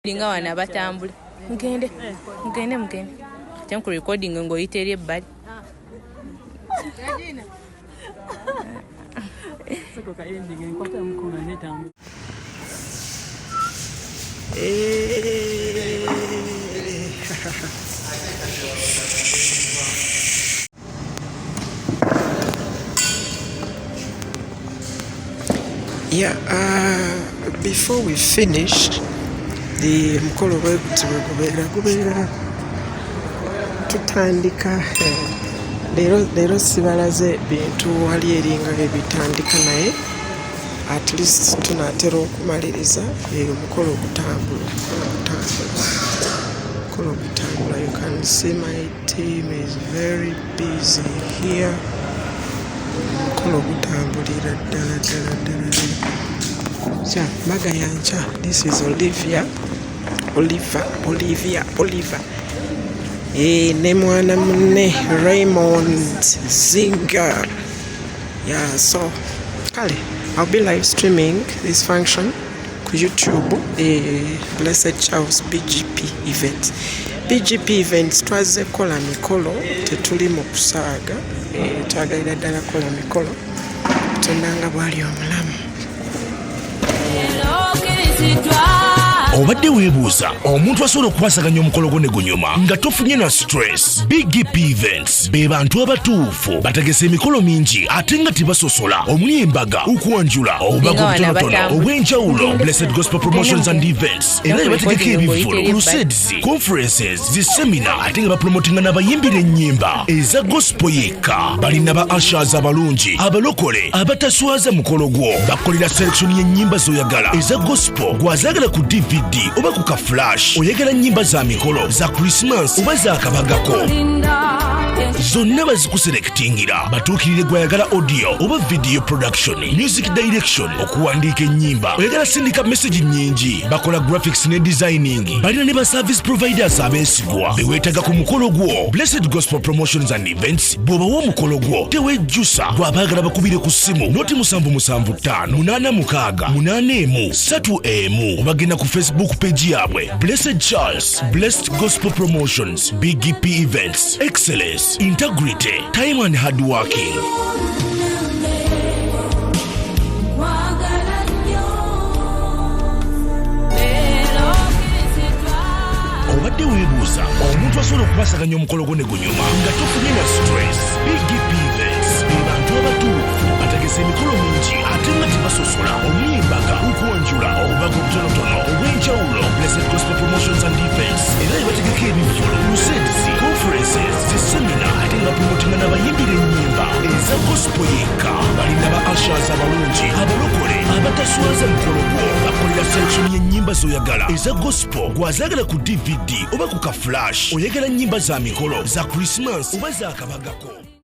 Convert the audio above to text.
Dinga wana batambula. Mugende. Cyangwa ku recording ngo yitere bali. Sako ka ending nkwata mkono netambu. Yeah, before we finish the mukolo gubera tutandika lero sibalaze bintu wali eringa ebitandika naye at least tunatera okumaliriza mukolo gutambula. You can see my team is very busy here. Mukolo gutambulira ddala. Maga yancha. This is Oliver. Ne mwana munne Raymond Zinga. Yeah, so kale I'll be live streaming this function ku YouTube, Blessed Charles BGP events. BGP events twaze kola mikolo tetuli mu kusaaga, twagalira ddala kola mikolo tondanga bwali omulamu. Obadde weebuuza omuntu asobola okukwasaganya omukolo gwo ne gunyuma nga tofunye na stress. BGPevents be bantu abatuufu bategese emikolo mingi ate nga tebasosola, omuli embaga, okwanjula, obubaga obutonotono obw'enjawulo, Blessed Gospel Promotions and Events, era ne bategeka ebivvulu, crusades, conferences, zisemina ate nga bapromotinga n'abayimbira ennyimba eza gospel yekka. Balina ba ushers abalungi, abalokole, abataswaza mukolo gwo, bakolera selection y'ennyimba z'oyagala eza gospel gw'azaagala ku DVD oba ku ka flash, oyagala nnyimba za mikolo za Christmas oba za kabagako, zonna bazikuselektingira. Batuukirire gwayagala audio oba video production, music direction, okuwandiika ennyimba, oyagala sindika message nnyingi, bakola graphics ne designing. Balina ne ba service providers abeesigwa beweetaga ku mukolo gwo. Blessed Gospel Promotions and Events bw'obawa omukolo gwo tewejjusa, gwabaagala bakubire ku ssimu noti 775-886-3 obagenda ku Facebook page yaabwe Blessed Charles, Blessed Gospel Promotions, BGP Events, Excellence, Integrity, Time and Hardworking. Obadde weebuuza omuntu asobola okubasaganya omukolo gwo ne gunyuma nga tofunye na stress. BGPevents be bantu abatuufu bategese emikolo mingi ate nga tebasosola, omuli embaga, okwanjula, obubaga obutonotono obw'enjawulo, Blessed Gospel Promotions and Events, era ne bategeka ebivvulu, crusades, conferences, zisemina ate nga bapromotinga n'abayimbira ennyimba eza gospel yekka. Balina ba ushers abalungi, abalokole, abataswaza mukolo gwo, bakolera selection y'ennyimba z'oyagala eza gospel gw'azaagala ku DVD oba ku ka flash, oyagala nnyimba za mikolo za Christmas oba za kabagako.